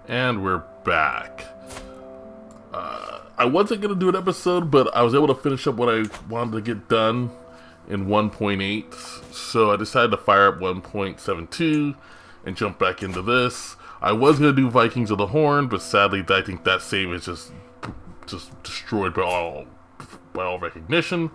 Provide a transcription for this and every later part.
And we're back. I wasn't going to do an episode, but I was able to finish up what I wanted to get done in 1.8. So I decided to fire up 1.72 and jump back into this. I was going to do Vikings of the Horn, but sadly I think that save is just destroyed by all recognition.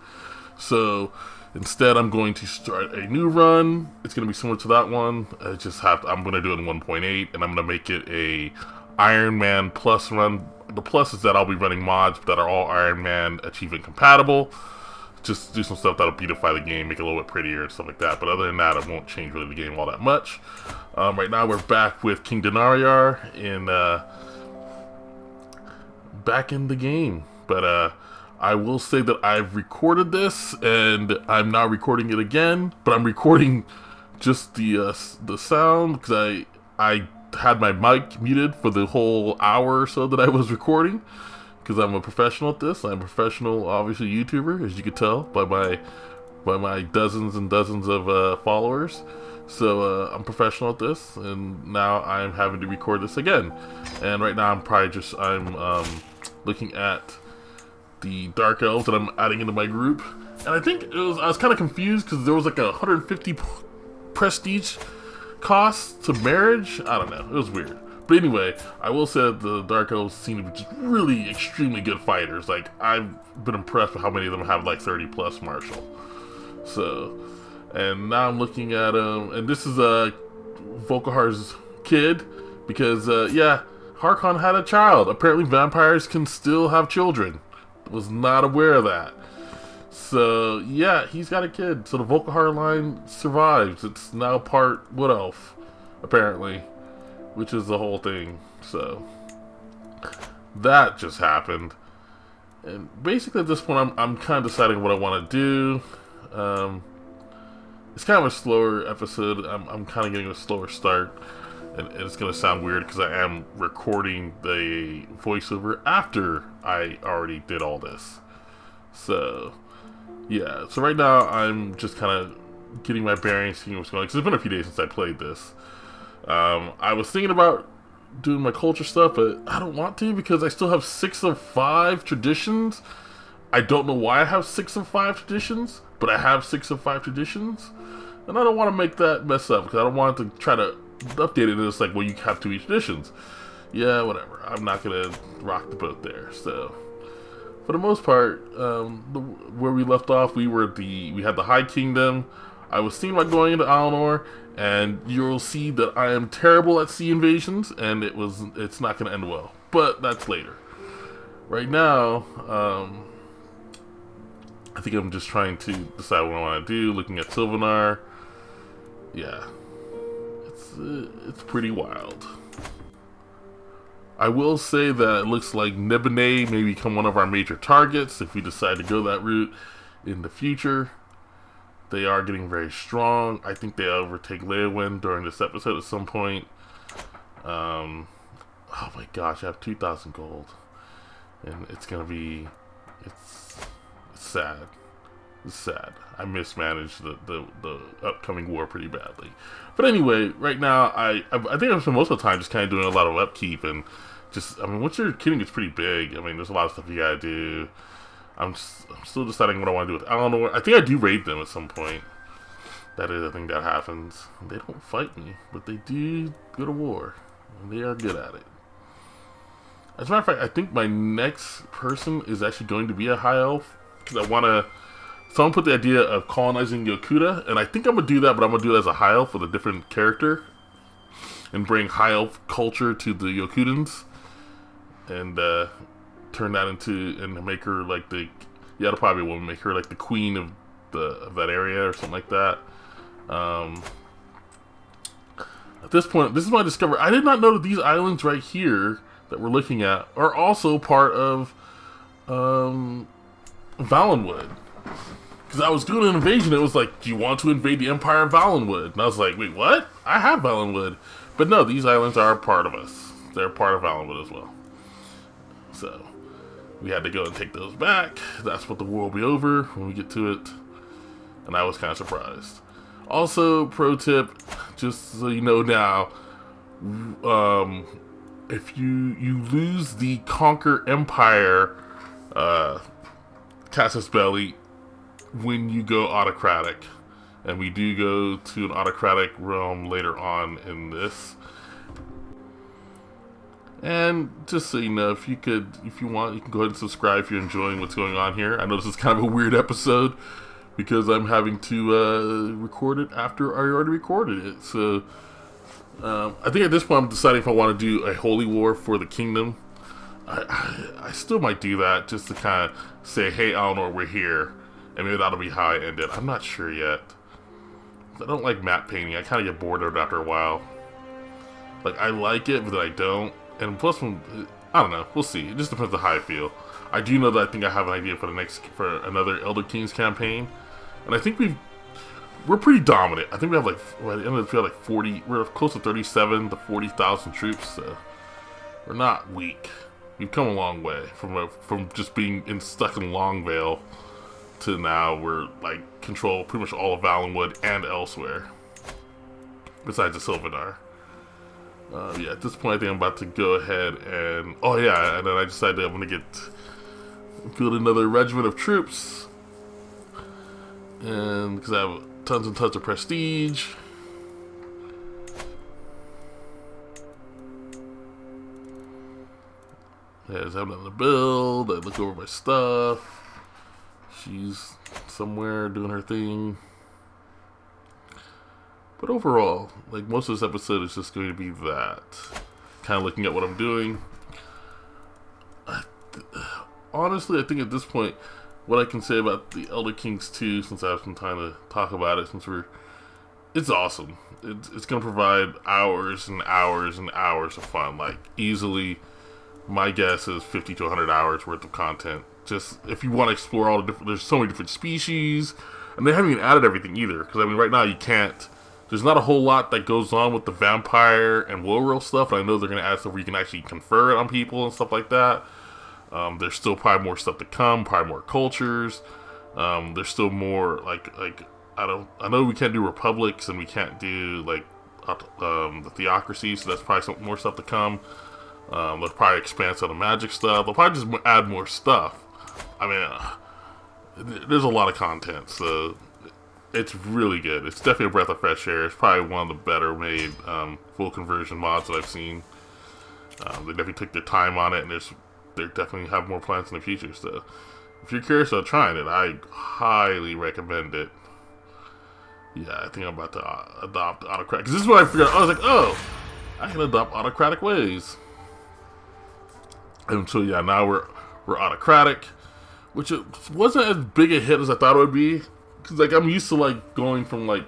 So instead I'm going to start a new run. It's going to be similar to that one. I'm going to do it in 1.8, and I'm going to make it a Iron Man Plus run. The plus is that I'll be running mods that are all Iron Man achievement compatible. Just do some stuff that'll beautify the game, make it a little bit prettier and stuff like that. But other than that, it won't change really the game all that much. Right now we're back with King Denariar back in the game. But I will say that I've recorded this, and I'm now recording it again. But I'm recording just the sound because I had my mic muted for the whole hour or so that I was recording, because I'm a professional at this. I'm a professional, obviously, YouTuber, as you could tell by my dozens and dozens of followers. So I'm professional at this, and now I'm having to record this again. And right now I'm looking at the Dark Elves that I'm adding into my group, and I was kind of confused because there was like a 150 prestige cost to marriage. I don't know, it was weird. But anyway, I will say that the Dark Elves seem to be just really extremely good fighters. Like, I've been impressed with how many of them have like 30 plus martial. So, and now I'm looking at and this is Volkahar's kid, because Harkon had a child. Apparently vampires can still have children. Was not aware of that. So yeah, he's got a kid. So the Volkahar line survives. It's now part Wood Elf, apparently, which is the whole thing. So that just happened, and basically at this point, I'm kind of deciding what I want to do. It's kind of a slower episode. I'm kind of getting a slower start, and it's gonna sound weird because I am recording the voiceover after I already did all this. So yeah, so right now I'm just kind of getting my bearings, seeing what's going on, because it's been a few days since I played this. I was thinking about doing my culture stuff, but I don't want to because I still have 6 of 5 traditions. I don't know why I have 6 of 5 traditions, but I have 6 of 5 traditions, and I don't want to make that mess up because I don't want to try to update it. It's like, well, you have 2 each traditions. Yeah, whatever. I'm not gonna rock the boat there. So for the most part, where we left off, we had the High Kingdom. I was thinking about going into Alinor, and you'll see that I am terrible at sea invasions, and it's not going to end well. But that's later. Right now, I think I'm just trying to decide what I want to do. Looking at Sylvanar, yeah, it's pretty wild. I will say that it looks like Nebene may become one of our major targets if we decide to go that route in the future. They are getting very strong. I think they overtake Leowyn during this episode at some point. Oh my gosh, I have 2,000 gold. And it's sad. It's sad. I mismanaged the upcoming war pretty badly. But anyway, right now, I think I'm spending most of the time just kind of doing a lot of upkeep, and once your kingdom gets pretty big, there's a lot of stuff you gotta do. I'm still deciding what I want to do with Alinor. I think I do raid them at some point. That is a thing that happens. They don't fight me, but they do go to war, and they are good at it. As a matter of fact, I think my next person is actually going to be a high elf, because I want to. Someone put the idea of colonizing Yokuda, and I think I'm going to do that, but I'm going to do it as a high elf with a different character, and bring high elf culture to the Yokudans, and turn that into, and make her like it'll probably will make her like the queen of that area or something like that. At this point, this is what I discovered. I did not know that these islands right here that we're looking at are also part of Valenwood. Because I was doing an invasion, it was like, do you want to invade the Empire of Valenwood? And I was like, wait, what? I have Valenwood. But no, these islands are part of us. They're part of Valenwood as well. So we had to go and take those back. That's what the war will be over when we get to it. And I was kind of surprised. Also, pro tip, just so you know now, if you lose the Conquer Empire Casus Belli when you go autocratic, and we do go to an autocratic realm later on in this. And just so you know, if you want, you can go ahead and subscribe if you're enjoying what's going on here. I know this is kind of a weird episode because I'm having to record it after I already recorded it. So I think at this point I'm deciding if I want to do a holy war for the kingdom. I still might do that just to kind of say, hey, Eleanor, we're here. And maybe that'll be how I end it. I'm not sure yet. I don't like matte painting. I kind of get bored of it after a while. Like, I like it, but then I don't. And plus, I don't know. We'll see. It just depends on how I feel. I do know that I think I have an idea for another Elder Kings campaign, and I think we're pretty dominant. I think we have like by the end of the field, like 40. We're close to 37 to 40,000 troops. So we're not weak. We've come a long way from just being stuck in Longvale to now we're like control pretty much all of Valenwood and elsewhere, besides the Sylvanar. Yeah, at this point I think I'm about to go ahead and... Oh yeah, and then I decided I'm going to build another regiment of troops. And because I have tons and tons of prestige. Yeah, I have nothing to build. I look over my stuff. She's somewhere doing her thing. But overall, like, most of this episode is just going to be that. Kind of looking at what I'm doing. Honestly, I think at this point, what I can say about the Elder Kings 2, since I have some time to talk about it, it's awesome. It's going to provide hours and hours and hours of fun. Like, easily, my guess is 50 to 100 hours worth of content. Just, if you want to explore all the different, there's so many different species, and they haven't even added everything either. Because, I mean, right now you can't. There's not a whole lot that goes on with the vampire and Woe stuff. And I know they're going to add stuff where you can actually confer it on people and stuff like that. There's still probably more stuff to come, probably more cultures. There's still more, like I know we can't do republics and we can't do, like, the theocracy, so that's probably some more stuff to come. They'll probably expand some of the magic stuff. They'll probably just add more stuff. I mean, there's a lot of content, so... It's really good. It's definitely a breath of fresh air. It's probably one of the better made full conversion mods that I've seen. They definitely took their time on it, and they definitely have more plans in the future. So, if you're curious about trying it, I highly recommend it. Yeah, I think I'm about to adopt autocratic. Because this is what I figured out. I was like, oh, I can adopt autocratic ways. And so, yeah, now we're autocratic, which it wasn't as big a hit as I thought it would be. Because, like, I'm used to, like, going from, like,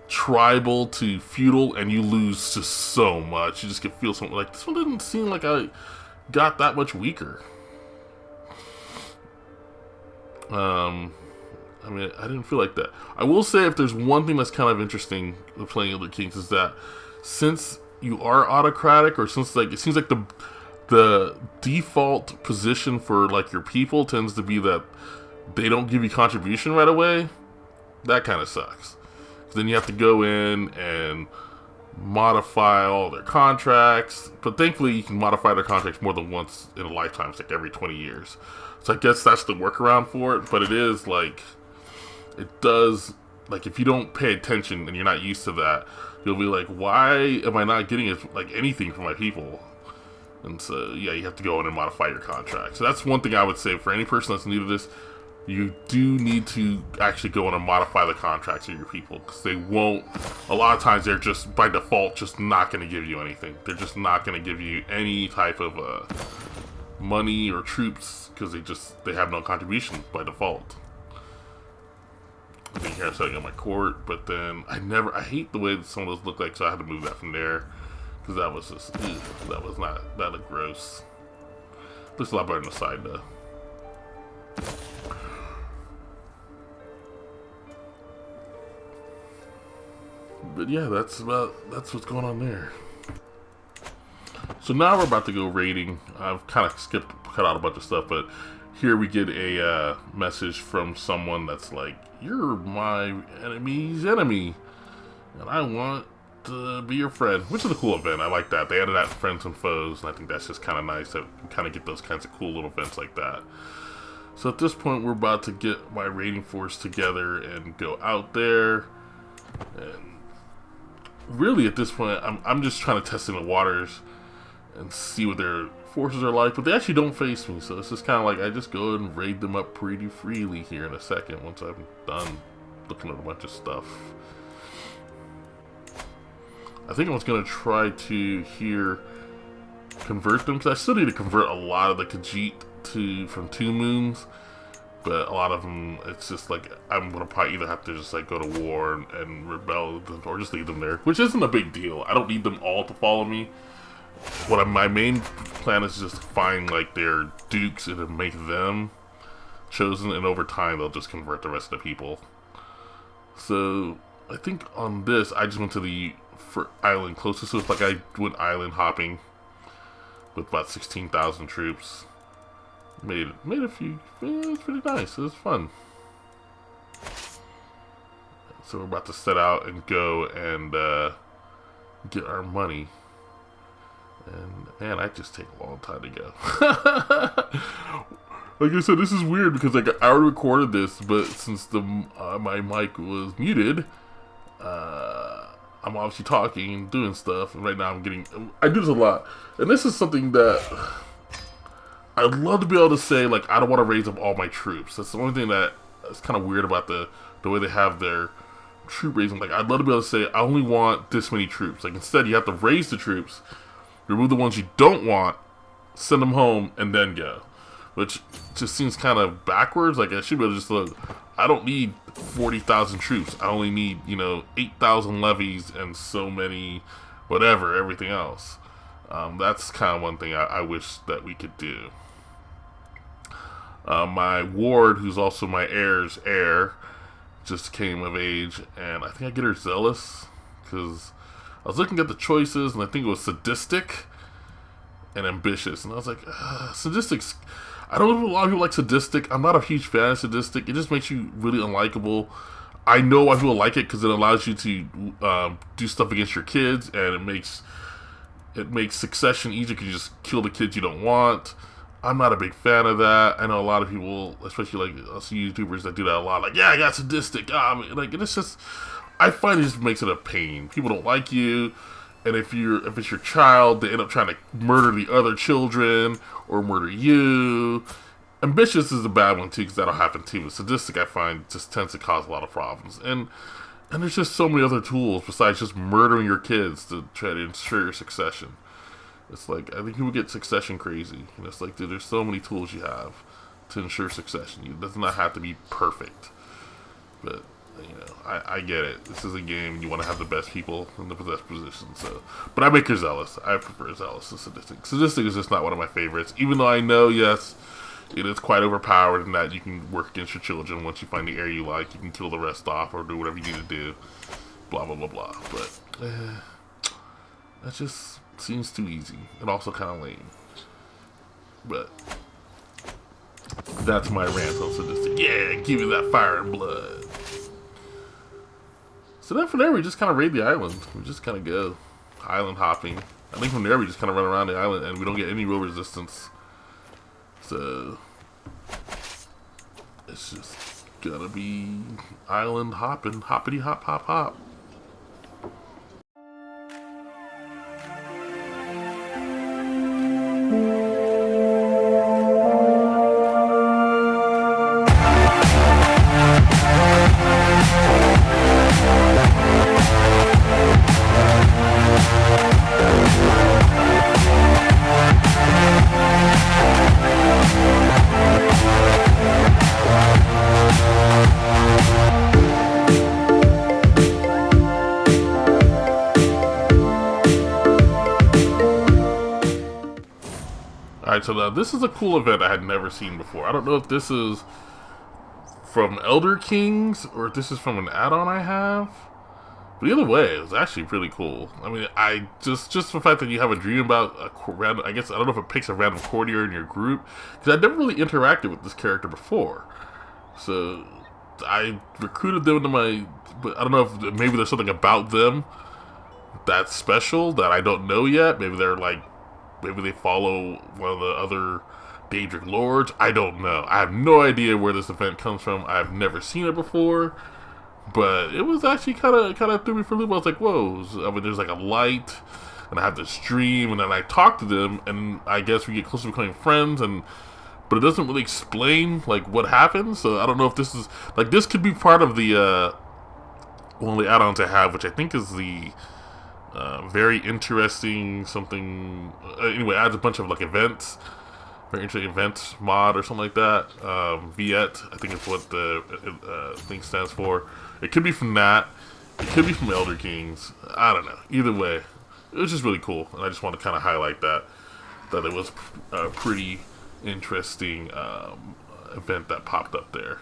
tribal to feudal, and you lose just so much. You just can feel something. Like, this one didn't seem like I got that much weaker. I mean, I didn't feel like that. I will say, if there's one thing that's kind of interesting with playing Elder Kings, is that since you are autocratic, or since, like, it seems like the default position for, like, your people tends to be that they don't give you contribution right away. That kind of sucks. Then you have to go in and modify all their contracts. But thankfully, you can modify their contracts more than once in a lifetime. It's like every 20 years. So I guess that's the workaround for it. But it is like, it does, like, if you don't pay attention and you're not used to that, you'll be like, why am I not getting like anything from my people? And so, yeah, you have to go in and modify your contract. So that's one thing I would say for any person that's new to this. You do need to actually go in and modify the contracts of your people, because they won't, a lot of times they're just by default just not going to give you anything. They're just not going to give you any type of money or troops, because they have no contribution by default. I think here I'm setting up my court, but then I hate the way that some of those look like, so I had to move that from there, because that was just, that looked gross. Looks a lot better on the side though. But yeah, that's what's going on there. So now we're about to go raiding. I've kind of cut out a bunch of stuff, but here we get a message from someone that's like, "You're my enemy's enemy, and I want to be your friend, which is a cool event. I like that. They added that friends and foes, and I think that's just kind of nice to kind of get those kinds of cool little events like that. So at this point, we're about to get my raiding force together and go out there. And really, at this point, I'm just trying to test in the waters and see what their forces are like. But they actually don't face me, so it's just kind of like I just go and raid them up pretty freely here in a second once I'm done looking at a bunch of stuff. I think I was going to try to here convert them, because I still need to convert a lot of the Khajiit from 2 moons, but a lot of them, it's just like I'm going to probably either have to just like go to war and rebel with them, or just leave them there, which isn't a big deal. I don't need them all to follow me. My main plan is just to find like their dukes and to make them chosen, and over time they'll just convert the rest of the people. So I think on this I just went to the island closest, so it's like I went island hopping with about 16,000 troops. Made a few. It was pretty nice. It was fun. So we're about to set out and go and get our money. And man, I just take a long time to go. Like I said, this is weird because like I already recorded this, but since my mic was muted, I'm obviously talking and doing stuff, and right now I do this a lot, and this is something that I'd love to be able to say, like, I don't want to raise up all my troops. That's the only thing that is kind of weird about the way they have their troop raising. Like, I'd love to be able to say, I only want this many troops. Like, instead, you have to raise the troops, remove the ones you don't want, send them home, and then go. Which just seems kind of backwards. Like, I should be able to just look, I don't need 40,000 troops. I only need, 8,000 levies and so many, whatever, everything else. That's kind of one thing I wish that we could do. My ward, who's also my heir's heir, just came of age, and I think I get her zealous, because I was looking at the choices, and I think it was sadistic and ambitious, and I was like, sadistic's, I don't know if a lot of people like sadistic. I'm not a huge fan of sadistic. It just makes you really unlikable. I know why people like it, because it allows you to do stuff against your kids, and it makes succession easier because you just kill the kids you don't want. I'm not a big fan of that. I know a lot of people, especially like us YouTubers, that do that a lot. Like, yeah, I got sadistic. Like, it's just, I find it just makes it a pain. People don't like you, and if it's your child, they end up trying to murder the other children or murder you. Ambitious is a bad one too, because that'll happen too. But sadistic, I find, just tends to cause a lot of problems. And there's just so many other tools besides just murdering your kids to try to ensure your succession. It's like, I think people get succession crazy. And it's like, dude, there's so many tools you have to ensure succession. It does not have to be perfect. But, I get it. This is a game, you want to have the best people in the best position. So, but I make her zealous. I prefer zealous to sadistic. Sadistic is just not one of my favorites. Even though I know, yes, it is quite overpowered in that you can work against your children. Once you find the heir you like, you can kill the rest off or do whatever you need to do. Blah, blah, blah, blah. But, that just seems too easy. And also kind of lame. But that's my rant on sadistic. Yeah, give me that fire and blood. So then from there we just kind of raid the island. We just kind of go island hopping. I think from there we just kind of run around the island and we don't get any real resistance. So it's just gonna be island hopping, hoppity hop hop hop. Alright, so now this is a cool event I had never seen before. I don't know if this is from Elder Kings or if this is from an add-on I have. But either way, it was actually pretty cool. I mean, I just the fact that you have a dream about a random, I guess, I don't know if it picks a random courtier in your group, because I never really interacted with this character before. So I recruited them into my, but I don't know if maybe there's something about them that's special that I don't know yet. Maybe they're like, maybe they follow one of the other Daedric Lords. I don't know. I have no idea where this event comes from. I've never seen it before, but it was actually kind of threw me for a loop. I was like, whoa! I mean, there's like a light, and I have this dream, and then I talk to them, and I guess we get closer to becoming friends, but it doesn't really explain like what happens. So I don't know if this is like, this could be part of the one of the add-ons I have, which I think is the very interesting something. Anyway, adds a bunch of like events, very interesting events mod or something like that. Viet, I think is what the thing stands for. It could be from that. It could be from Elder Kings. I don't know. Either way, it was just really cool, and I just want to kind of highlight that it was a pretty interesting event that popped up there.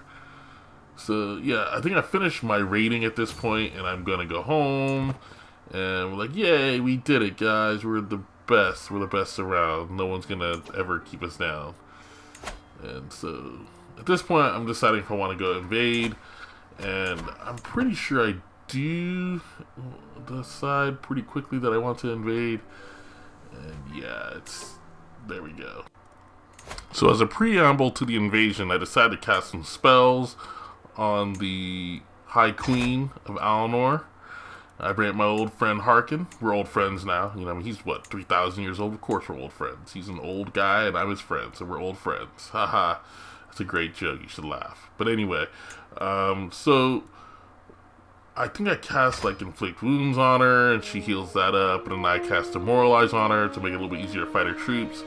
So yeah, I think I finished my rating at this point, and I'm gonna go home, and we're like, yay, we did it, guys. We're the best. We're the best around. No one's gonna ever keep us down. And so at this point, I'm deciding if I want to go invade, and I'm pretty sure I do decide pretty quickly that I want to invade. And yeah, there we go. So as a preamble to the invasion, I decided to cast some spells on the High Queen of Alinor. I bring up my old friend Harkin. We're old friends now. You know, I mean, he's what, 3,000 years old? Of course we're old friends. He's an old guy and I'm his friend, so we're old friends. Haha. That's a great joke. You should laugh. But anyway, so I think I cast like Inflict Wounds on her, and she heals that up, and then I cast Demoralize on her to make it a little bit easier to fight her troops.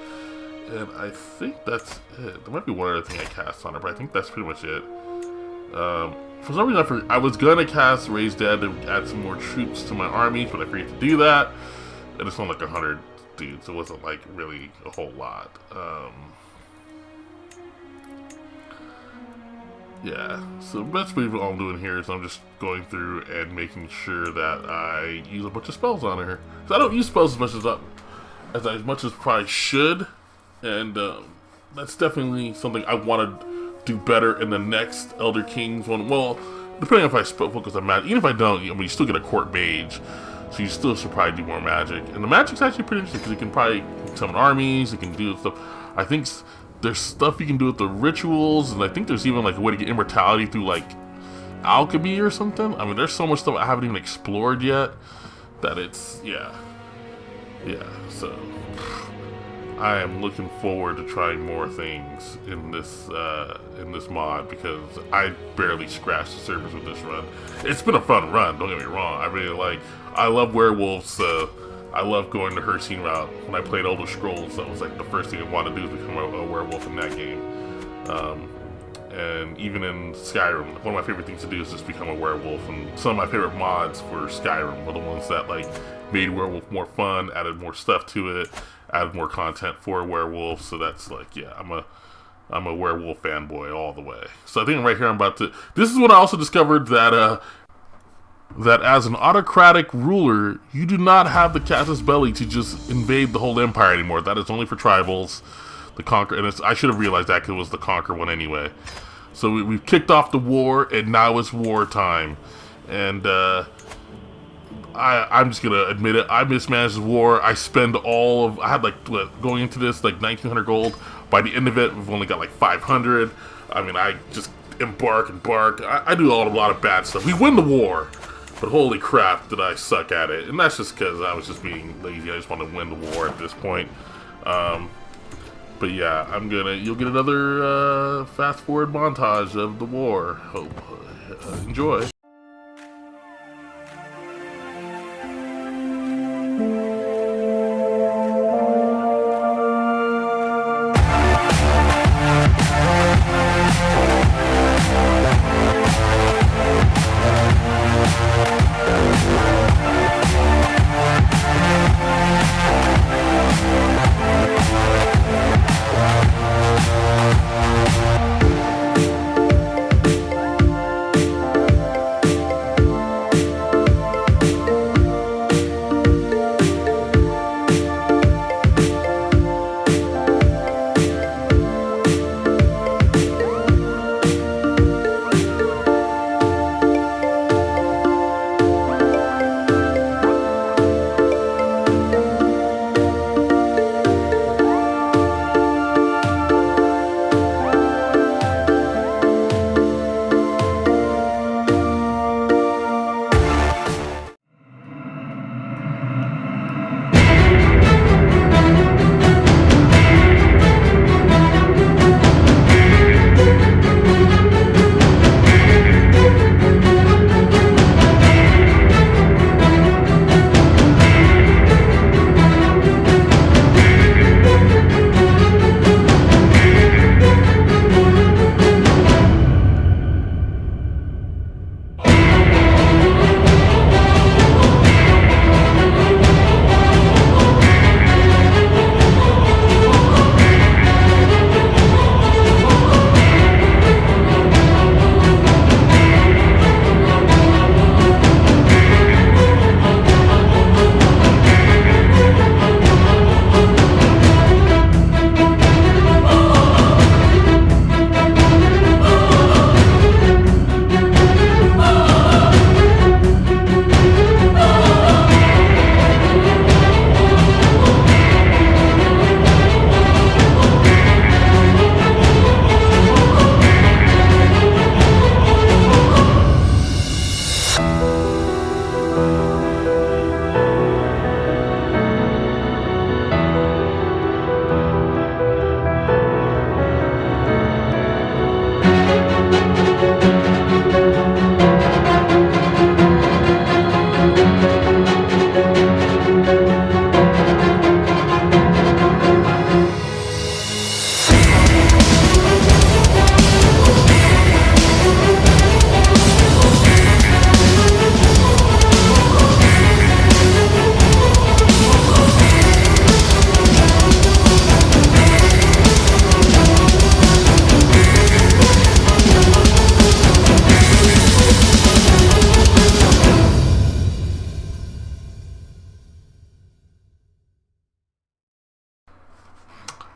And I think that's it. There might be one other thing I cast on her, but I think that's pretty much it. For some reason, I was gonna cast Raise Dead to add some more troops to my armies, but I forget to do that. And it's only like 100 dudes, so it wasn't like really a whole lot. Yeah, so basically what I'm doing here is I'm just going through and making sure that I use a bunch of spells on her. So I don't use spells as much as probably should, and that's definitely something I want to do better in the next Elder Kings one. Well, depending on if I focus on magic. Even if I don't, I mean, you still get a court mage, so you still should probably do more magic. And the magic's actually pretty interesting because you can probably summon armies, you can do stuff. I think there's stuff you can do with the rituals, and I think there's even like a way to get immortality through like alchemy or something. I mean, there's so much stuff I haven't even explored yet that it's, yeah. So I am looking forward to trying more things in this mod, because I barely scratched the surface with this run. It's been a fun run, don't get me wrong. I love werewolves. I love going the Hircine route. When I played Elder Scrolls, that was like the first thing I wanted to do is become a werewolf in that game. And even in Skyrim, one of my favorite things to do is just become a werewolf. And some of my favorite mods for Skyrim were the ones that like made werewolf more fun, added more stuff to it, added more content for werewolves. So that's like, yeah, I'm a werewolf fanboy all the way. So I think right here this is when I also discovered that that as an autocratic ruler, you do not have the casus belli to just invade the whole empire anymore. That is only for tribals, the conquer, and I should have realized that because it was the conquer one anyway. So we've kicked off the war, and now it's war time. And I'm just gonna admit it. I mismanaged the war. I had like going into this like 1,900 gold. By the end of it, we've only got like 500. I mean, I just embark. I do a lot of bad stuff. We win the war, but holy crap, did I suck at it. And that's just because I was just being lazy. I just want to win the war at this point. But yeah, you'll get another fast forward montage of the war. Hope enjoy.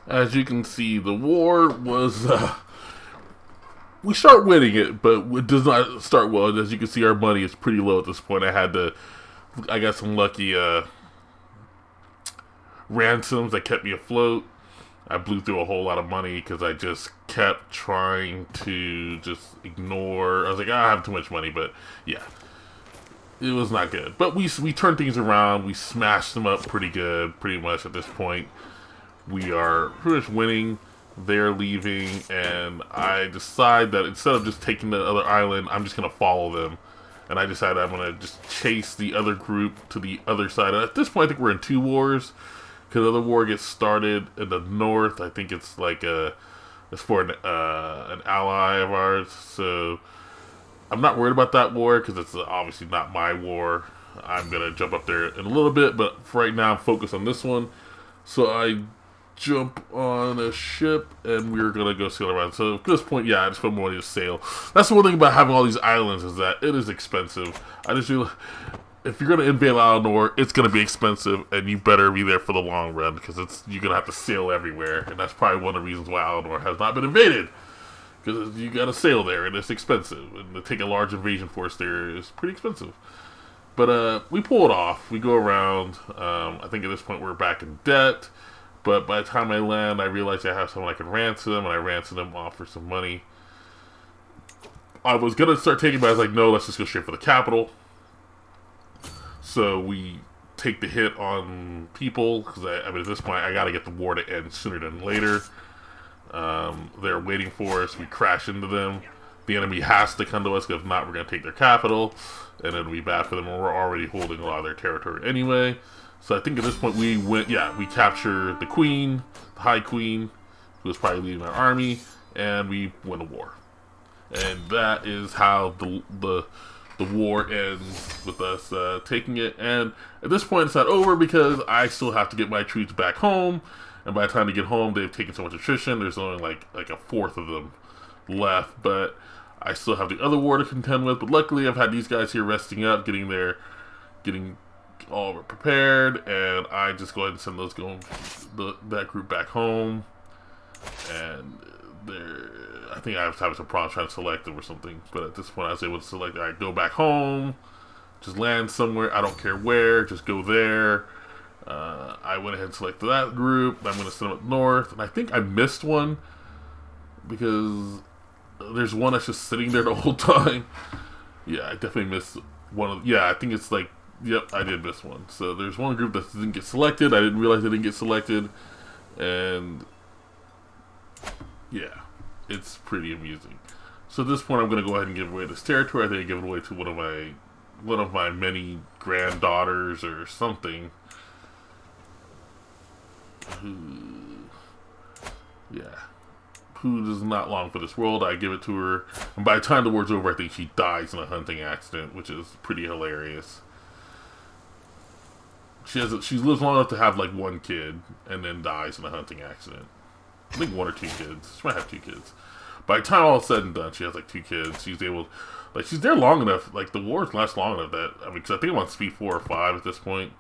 As you can see, the war was, we start winning it, but it does not start well. As you can see, our money is pretty low at this point. I got some lucky ransoms that kept me afloat. I blew through a whole lot of money because I just kept trying to just ignore. I was like, I have too much money, but yeah, it was not good. But we turned things around. We smashed them up pretty good, pretty much at this point. We are pretty much winning. They're leaving, and I decide that instead of just taking the other island, I'm just going to follow them. And I decided I'm going to just chase the other group to the other side. And at this point, I think we're in 2 wars. Because the other war gets started in the north. I think it's like it's for an ally of ours. So I'm not worried about that war because it's obviously not my war. I'm going to jump up there in a little bit. But for right now, I'm focused on this one. So I jump on a ship and we're gonna go sail around. So at this point, yeah, I just put more money to sail. That's the one thing about having all these islands is that it is expensive. I just feel if you're gonna invade Eleanor, it's gonna be expensive, and you better be there for the long run because you're gonna have to sail everywhere, and that's probably one of the reasons why Eleanor has not been invaded because you gotta sail there and it's expensive, and to take a large invasion force there is pretty expensive. But we pull it off. We go around. I think at this point we're back in debt. But by the time I land, I realize I have someone I can ransom, and I ransom them off for some money. I was going to start taking, but I was like, no, let's just go straight for the capital. So we take the hit on people, because I mean, at this point, I got to get the war to end sooner than later. They're waiting for us. We crash into them. The enemy has to come to us, because if not, we're going to take their capital, and it'll be bad for them, and we're already holding a lot of their territory anyway. So I think at this point we capture the queen, the high queen, who was probably leading our army, and we win a war. And that is how the war ends with us taking it. And at this point it's not over because I still have to get my troops back home. And by the time they get home, they've taken so much attrition. There's only like a fourth of them left, but I still have the other war to contend with. But luckily I've had these guys here resting up, getting all prepared, and I just go ahead and send that group back home. And I think I was having some problems trying to select them or something, but at this point I was able to select. I go back home, just land somewhere. I don't care where, just go there. I went ahead and selected that group. I'm going to send them up north, and I think I missed one because there's one that's just sitting there the whole time. Yeah, I definitely missed one of. Yeah, I think it's like. Yep, I did miss one. So there's one group that didn't get selected. I didn't realize they didn't get selected. And yeah, it's pretty amusing. So at this point, I'm going to go ahead and give away this territory. I think I give it away to one of my many granddaughters or something. Who does not long for this world. I give it to her. And by the time the war's over, I think she dies in a hunting accident, which is pretty hilarious. She lives long enough to have like 1 kid and then dies in a hunting accident. I think 1 or 2 kids. She might have 2 kids. By the time all is said and done, she has like 2 kids. She's able, she's there long enough. Like the wars last long enough that because I think I'm on speed 4 or 5 at this point.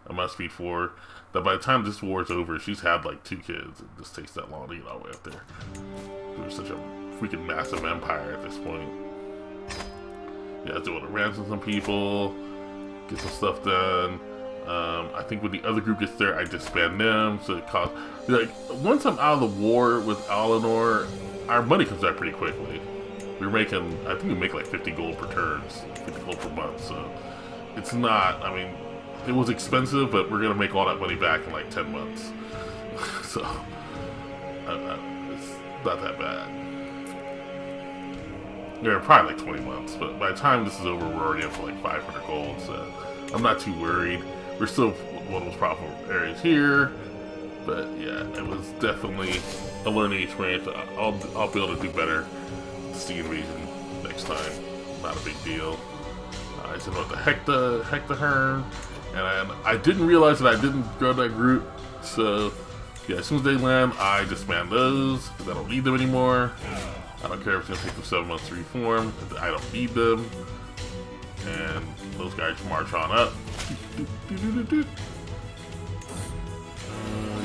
I'm on speed 4. That by the time this war is over, she's had like 2 kids. It just takes that long to get all the way up there. There's such a freaking massive empire at this point. Yeah, I was able to ransom some people, get some stuff done. I think when the other group gets there, I disband them. So it costs, once I'm out of the war with Eleanor, our money comes back pretty quickly. I think we make like 50 gold per turn, 50 gold per month. So it's not, I mean, it was expensive, but we're going to make all that money back in like 10 months. So it's not that bad. Yeah, probably like 20 months, but by the time this is over, we're already up to like 500 gold, so I'm not too worried. We're still one of the most profitable areas here, but yeah, it was definitely a learning experience. I'll be able to do better with the invasion next time. Not a big deal. I just know what the heck the Hern, and I didn't realize that I didn't grab that group, so yeah, as soon as they land, I disband those, because I don't need them anymore. I don't care if it's going to take them 7 months to reform, I don't need them. And those guys march on up.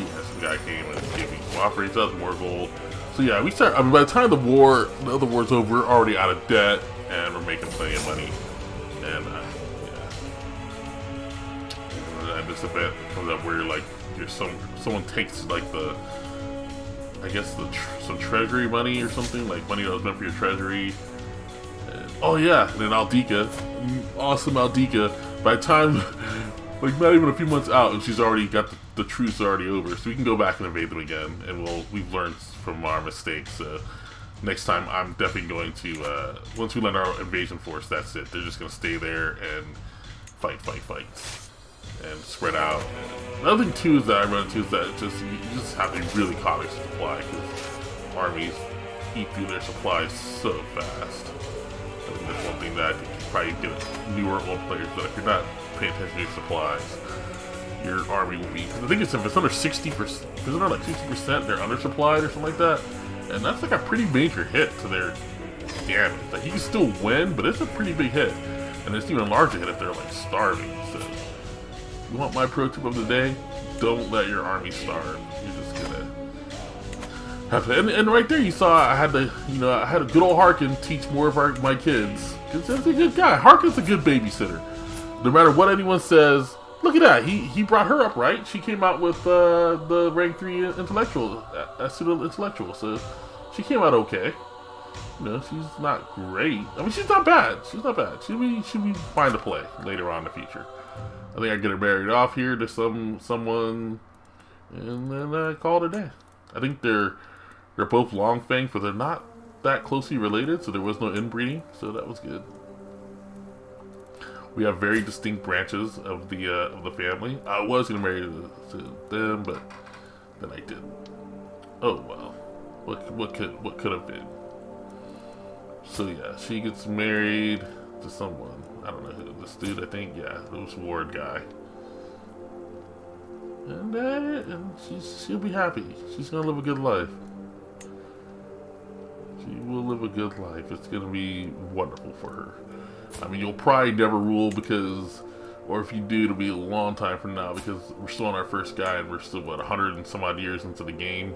Yes, some guy came and gave me some operating stuff, more gold. So yeah, we start. I mean, by the time the other war's over, we're already out of debt and we're making plenty of money. And yeah, and this event comes up where like someone takes like I guess some treasury money or something, like money that was meant for your treasury. And, oh yeah, and then Aldika, awesome Aldika. By the time, like not even a few months out, and she's already got the truce already over, so we can go back and invade them again. And we've learned from our mistakes. So next time, I'm definitely going to once we land our invasion force, that's it. They're just gonna stay there and fight, and spread out. Another thing too is that I run into is that you just have to be really cautious of supply, because armies eat through their supplies so fast. I think that's one thing that I think you probably get newer old players, but if you're not paying attention to your supplies, your army will be. Because I think if it's under 60%, if it's under like 60%, they're undersupplied or something like that, and that's like a pretty major hit to their damage. Like you can still win, but it's a pretty big hit, and it's even a larger hit if they're like starving. So. You want my pro tip of the day? Don't let your army starve. You're just gonna have to. And right there, you saw I had a good old Harkin teach more of my kids, because he's a good guy. Harkin's a good babysitter. No matter what anyone says, look at that. He brought her up right. She came out with the rank 3 intellectual, pseudo intellectual. So she came out okay. You know, she's not great. I mean, she's not bad. She'll be fine to play later on in the future. I think I get her married off here to someone, and then I call it a day. I think they're both long fangs, but they're not that closely related, so there was no inbreeding, so that was good. We have very distinct branches of the family. I was gonna marry to them, but then I didn't. Oh well, what could have been? So yeah, she gets married to someone. I don't know who, this dude, I think, yeah, this Ward guy. And she'll be happy. She's gonna live a good life. She will live a good life. It's gonna be wonderful for her. I mean, you'll probably never rule or if you do, it'll be a long time from now, because we're still on our first guy, and we're still, 100 and some odd years into the game.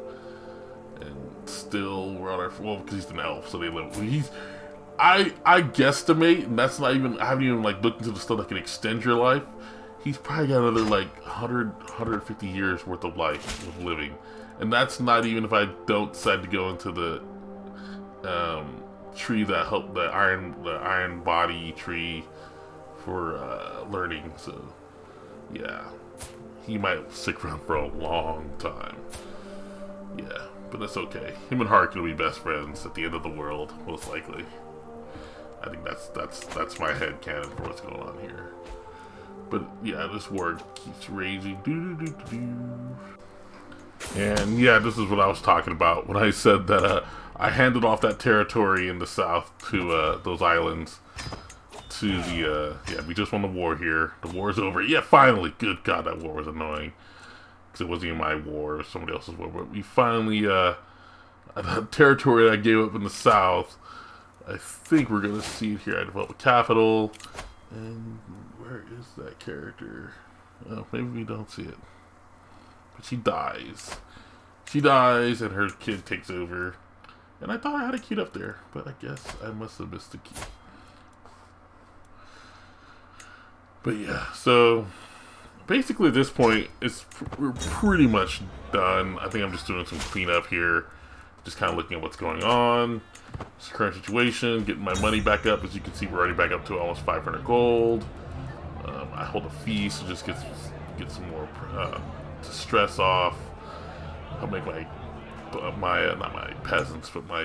And still, we're on our, because he's an elf, so they live, I guesstimate, and that's not even, I haven't even like looked into the stuff that can extend your life. He's probably got another like 150 years worth of life of living, and that's not even if I don't decide to go into the tree that helped the iron body tree for learning. So yeah, he might stick around for a long time. Yeah, but that's okay. Him and Hark will be best friends at the end of the world, most likely. I think that's my head canon for what's going on here. But yeah, this war keeps raging. And yeah, this is what I was talking about when I said that I handed off that territory in the south to those islands to the yeah, we just won the war here. The war's over. Yeah, finally. Good God, that war was annoying, because it wasn't even my war, it was somebody else's war. But we finally that territory that I gave up in the south, I think we're gonna see it here. I developed a capital, and where is that character? Oh, maybe we don't see it. But she dies. She dies, and her kid takes over. And I thought I had a key up there, but I guess I must have missed the key. But yeah, so basically at this point, we're pretty much done. I think I'm just doing some cleanup here, just kind of looking at what's going on. This current situation, getting my money back up. As you can see, we're already back up to almost 500 gold. I hold a feast to just get some more to stress off. I'll make my not my peasants, but my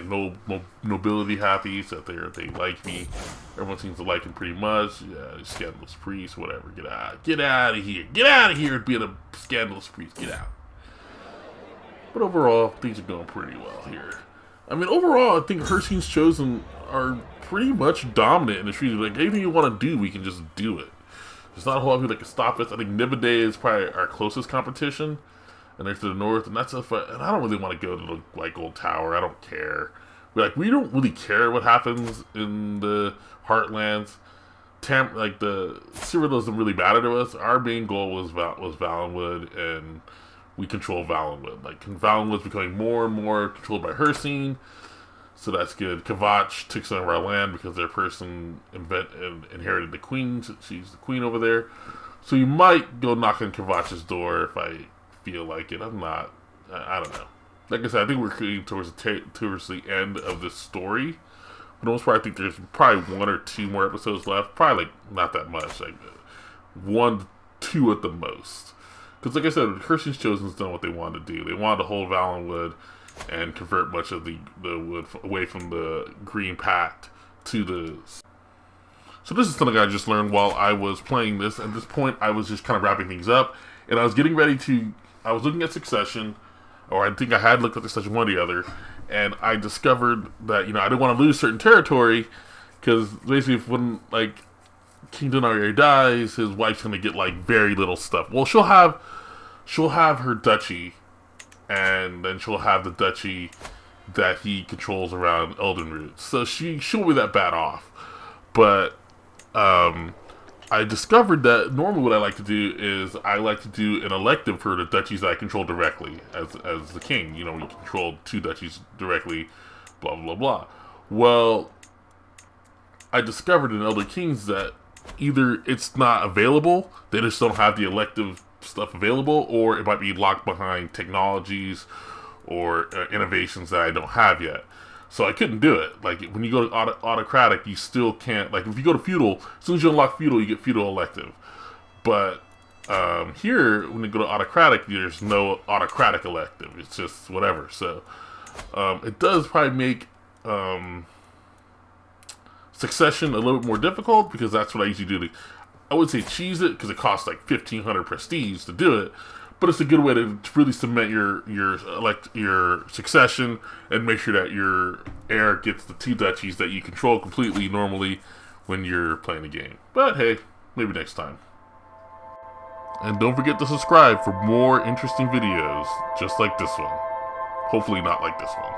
nobility happy, so that they like me. Everyone seems to like him pretty much. Yeah, scandalous priest, whatever. Get out of here! Get out of here! Being a scandalous priest, get out. But overall, things are going pretty well here. I mean, overall, I think Hircine's Chosen are pretty much dominant in the streets. Like, anything you want to do, we can just do it. There's not a whole lot of people that can stop us. I think Nibade is probably our closest competition, and they're to the north, and that's and I don't really want to go to the like Gold Tower. I don't care. We don't really care what happens in the Heartlands. The Cyrodiil doesn't really matter to us. Our main goal was Valenwood, and we control Valenwood. Like, Valenwood's becoming more and more controlled by Hircine, so that's good. Kvatch took some of our land because their person inherited the queen. She's the queen over there. So you might go knock on Kvatch's door if I feel like it. I'm not. I don't know. Like I said, I think we're getting towards the end of this story. For the most part, I think there's probably 1 or 2 more episodes left. Probably like not that much. Like 1, 2 at the most. Because like I said, Hircine's Chosen's done what they wanted to do. They wanted to hold Valenwood and convert much of the wood away from the Green Pact to the... So this is something I just learned while I was playing this. At this point, I was just kind of wrapping things up. And I was getting ready to... I was looking at Succession, or I think I had looked at Succession one or the other, and I discovered that, you know, I didn't want to lose certain territory, because basically when, like, King Denari dies, his wife's going to get, like, very little stuff. Well, she'll have her duchy, and then she'll have the duchy that he controls around Eldenroot. So she'll be that bad off. But I discovered that normally what I like to do is I like to do an elective for the duchies that I control directly as the king. You know, you control 2 duchies directly, blah, blah, blah. Well, I discovered in Elder Kings that either it's not available, they just don't have the elective stuff available, or it might be locked behind technologies or innovations that I don't have yet. So I couldn't do it. Like, when you go to autocratic, you still can't... Like, if you go to feudal, as soon as you unlock feudal, you get feudal elective. But here, when you go to autocratic, there's no autocratic elective. It's just whatever. So it does probably make Succession a little bit more difficult, because that's what I usually do. I would say cheese it, because it costs like 1,500 prestige to do it. But it's a good way to really cement your succession and make sure that your heir gets the 2 duchies that you control completely normally when you're playing the game. But hey, maybe next time. And don't forget to subscribe for more interesting videos just like this one. Hopefully not like this one.